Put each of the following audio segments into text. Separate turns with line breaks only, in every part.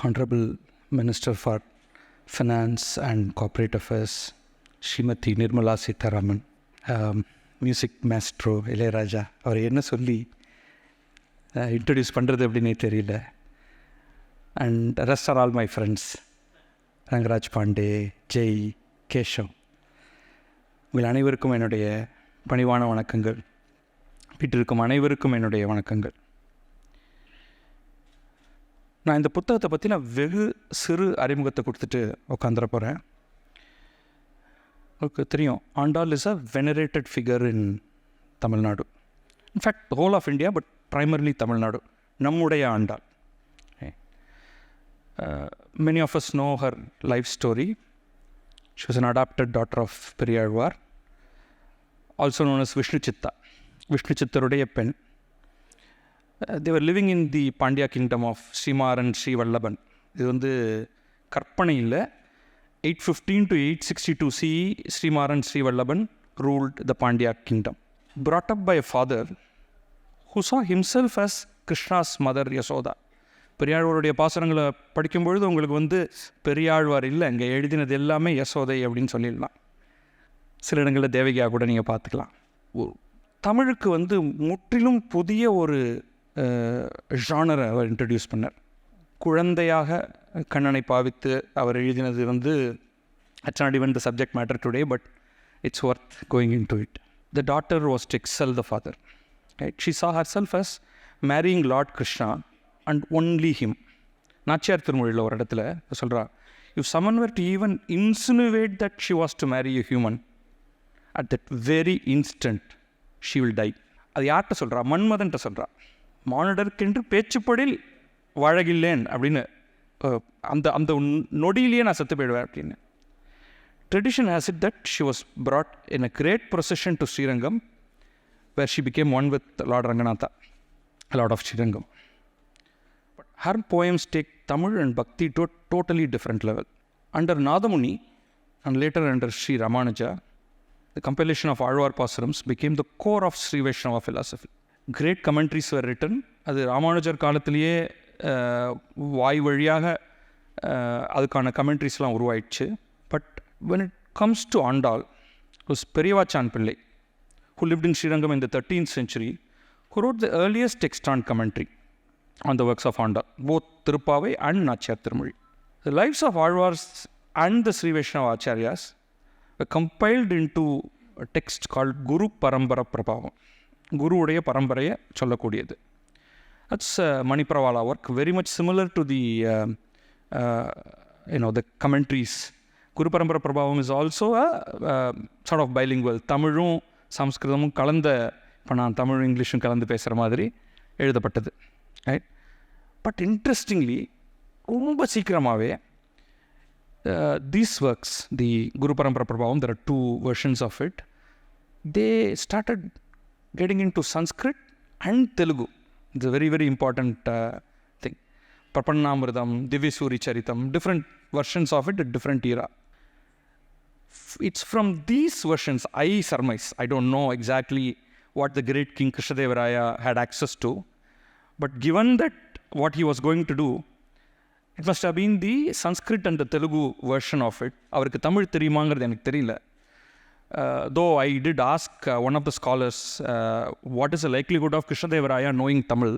Honorable Minister for Finance and Corporate Affairs, Srimati Nirmala Sitharaman, music maestro Ilaiyaraaja, அவர் என்ன சொல்லி introduce பண்ணுறது அப்படின்னே தெரியல. And rest are all my friends, Rangaraj Pandey, Jai, Keshav, உங்கள் அனைவருக்கும் என்னுடைய பணிவான வணக்கங்கள். வீட்டிற்கும் அனைவருக்கும் என்னுடைய வணக்கங்கள். நான் இந்த புத்தகத்தை பற்றி வெகு சிறு அறிமுகத்தை கொடுத்துட்டு உட்காந்துட போகிறேன். உங்களுக்கு தெரியும், Andal is a venerated figure in Tamil Nadu. In fact whole of India, but primarily Tamil Nadu. நம்முடைய Andal. Many of us know her life story. She was an adopted daughter of Periyalvar, also known as Vishnu Chitta. Vishnu Chittaruடைய பெண். They were living in the Pandya kingdom of Srimaran Sri Vallaban. இது கற்பனை இல்லை. 815 to 862 CE, Srimaran Sri Vallaban ruled the Pandya kingdom. Brought up by a father who saw himself as Krishna's mother Yasoda. பெரியாழ்வாருடைய பாசனங்களை படிக்கும்பொழுது உங்களுக்கு பெரியாழ்வார் இல்லை, அங்கே எழுதினது எல்லாமே யசோதை அப்படின்னு சொல்லிடலாம். சில இடங்களில் தேவகியாக கூட நீங்கள் பார்த்துக்கலாம். தமிழுக்கு முற்றிலும் புதிய ஒரு ஜானரை அவர் இன்ட்ரடியூஸ் பண்ணார். குழந்தையாக கண்ணனை பாவித்து அவர் எழுதினது it's not even the subject matter today, but it's worth going into it. The daughter was to excel the father. Right? She saw herself as marrying Lord Krishna and only him. Nachiyar திருமொழியில் ஒரு இடத்துல சொல்கிறா, if someone were to even insinuate that she was to marry a human, at that very instant she will die. அது யார்கிட்ட சொல்கிறா? மன்மதன்ட்ட சொல்கிறா. மானிடர்க்கென்று பேச்சுப்படில் வாழகில்லேன் அப்படின்னு, அந்த அந்த நொடியிலேயே நான் செத்து போயிடுவேன் அப்படின்னு. Tradition has it that she was brought in a great procession to Srirangam, where she became one with Lord Ranganatha, Lord of Srirangam. But her poems take Tamil and Bhakti to a totally different level. Under Nadamuni and later under Sri Ramanuja, the compilation of Alvar Pasarams became the core of Sri Vaishnava philosophy. Great commentaries were written. அது ராமானுஜர் காலத்திலேயே வாய் வழியாக அதுக்கான கமெண்ட்ரிஸ்லாம் உருவாயிடுச்சு. But when it comes to Andal, it was Periyavachan Pillai, who lived in Srirangam in the 13th century, who wrote the earliest text on commentary on the works of Andal, both Tirupavai and Nachiyar Tirumozhi. The lives of Alvars and the Sri Vaishnava Acharyas were compiled into a text called Guru Parambara Prabhavam. குருவுடைய பரம்பரையை சொல்லக்கூடியது. That's Manipravala work, very much similar to the the commentaries. Guru Parampara Prabhavam is also a sort of bilingual. தமிழும் சம்ஸ்கிருதமும் கலந்த, இப்போ நான் தமிழும் இங்கிலீஷும் கலந்து பேசுகிற மாதிரி எழுதப்பட்டது. ரைட். பட் இன்ட்ரெஸ்டிங்லி ரொம்ப சீக்கிரமாகவே these works, the Guru Parampara Prabhavam, there are 2 versions of it, they started getting into Sanskrit and Telugu. It's a very, very important thing. Prapannamritam, Divyasuri Charitam, different versions of it at different era. It's from these versions, I surmise, I don't know exactly what the great King Krishnadeva had access to, but given that what he was going to do, it must have been the Sanskrit and the Telugu version of it. அவருக்கு தமிழ் தெரியுமாங்கிறது எனக்கு தெரியல. Though I did ask one of the scholars, what is the likelihood of Krishnadeva knowing Tamil?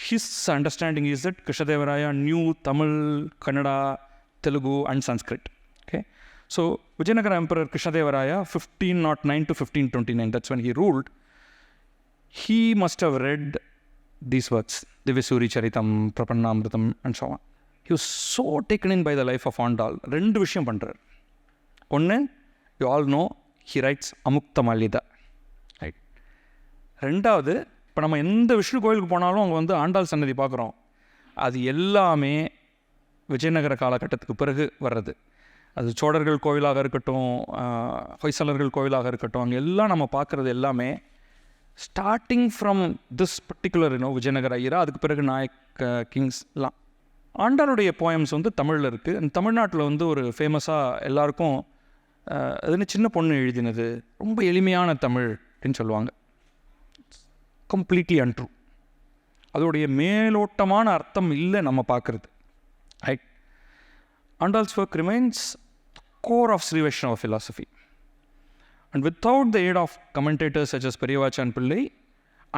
His understanding is that Krishnadeva knew Tamil, Kannada, Telugu and Sanskrit. Okay? So, Vijayanagara Emperor Krishnadeva 1509 to 1529, that's when he ruled, he must have read these works, Divyasuri Charitam, Prapannamritam and so on. He was so taken in by the life of Andal. 2 விஷயம் பண்ணுறார். ஒன்று, you all know, he writes Amuktamalyada. Right. 2வது, இப்போ நம்ம எந்த விஷ்ணு கோயிலுக்கு போனாலும் அங்கே ஆண்டாள் சன்னதி பார்க்குறோம். அது எல்லாமே விஜயநகர காலகட்டத்துக்கு பிறகு வர்றது. அது சோழர்கள் கோவிலாக இருக்கட்டும், ஹொய்சலர்கள் கோவிலாக இருக்கட்டும், அங்கே எல்லாம் நம்ம பார்க்குறது எல்லாமே starting from this particular Vijayanagara ஐயரா, அதுக்கு பிறகு நாயக் கிங்ஸ்லாம். ஆண்டாளுடைய போயம்ஸ் தமிழில் இருக்குது. அந்த தமிழ்நாட்டில் ஒரு ஃபேமஸாக எல்லாருக்கும் அதுன்னு சின்ன பொண்ணு எழுதினது, ரொம்ப எளிமையான தமிழ் அப்படின்னு சொல்லுவாங்க. Completely untrue. அதோடைய மேலோட்டமான அர்த்தம் இல்லை நம்ம பார்க்குறது. Right. Andal's work remains core of Sri Vaishnava philosophy. And without the aid of commentators such as Periyavachan Pillai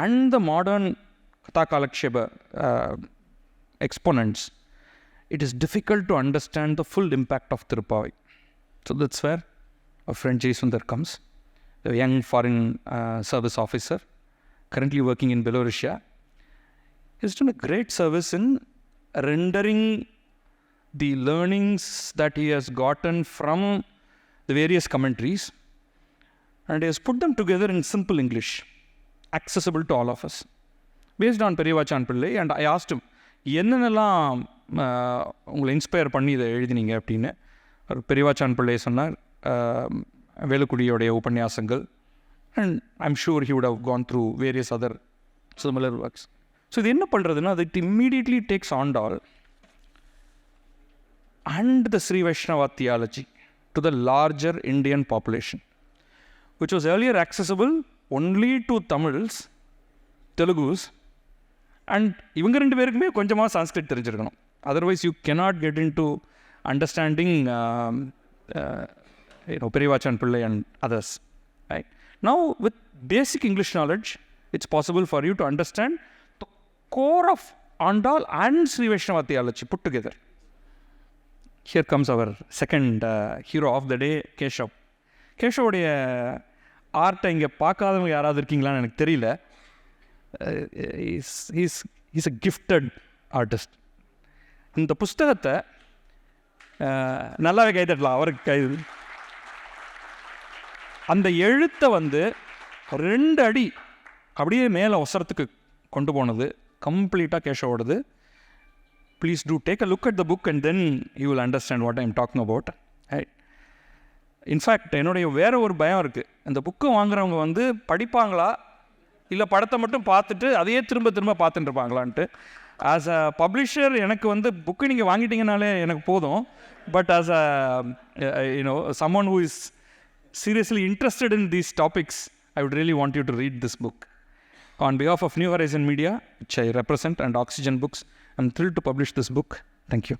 and the modern Katha Kalakshepa exponents, it is difficult to understand the full impact of Tirupavai. So that's where our friend Jay Sundar comes, the young foreign service officer, currently working in Belarusia. He's done a great service in rendering the learnings that he has gotten from the various commentaries, and he has put them together in simple English, accessible to all of us, based on Periyavachan Pillai. And I asked him, என்னென்னலாம் உங்களை inspire பண்ணி இதை எழுதினீங்க அப்படின்னு. பெரியவாச்சான் பிள்ளை சொன்னார், வேலுக்குடியோடைய உபன்யாசங்கள், and I'm sure he would have gone through various other similar works. So இது என்ன பண்ணுறதுன்னா, அது it immediately takes Andal and the Sri Vaishnava theology to the larger Indian population, which was earlier accessible only to Tamils, Telugus, and இவங்க ரெண்டு பேருக்குமே கொஞ்சமாக சான்ஸ்கிரிட் தெரிஞ்சிருக்கணும். Otherwise you cannot get into understanding Periyavachan Pillai and others. Right? Now with basic English knowledge, it's possible for you to understand the core of Andal and Sri Vaishnava theology put together. Here comes our second hero of the day, Keshav. கேஷவோடைய ஆர்ட்டை இங்கே பார்க்காதவங்க யாராவது இருக்கீங்களான்னு எனக்கு தெரியல. Is a gifted artist. இந்த புஸ்தகத்தை நல்லாவே கைதட்டலாம் அவருக்கு. அந்த எழுத்தை 2 அடி அப்படியே மேலே ஒசரத்துக்கு கொண்டு போனது கம்ப்ளீட்டாக கேஷவோடது. Please do take a look at the book and then you will understand what I am talking about. Right? In fact, என்னுடைய வேறு ஒரு பயம் இருக்குது, இந்த புக்கை வாங்குறவங்க படிப்பாங்களா இல்லை படத்தை மட்டும் பார்த்துட்டு அதையே திரும்ப திரும்ப பார்த்துட்டு இருப்பாங்களான்ட்டு. ஆஸ் அ பப்ளிஷர் எனக்கு புக்கு நீங்கள் வாங்கிட்டீங்கனாலே எனக்கு போதும். But as a someone who is seriously interested in these topics, I would really want you to read this book. On behalf of New Horizon Media, which I represent, and Oxygen Books, I'm thrilled to publish this book. Thank you.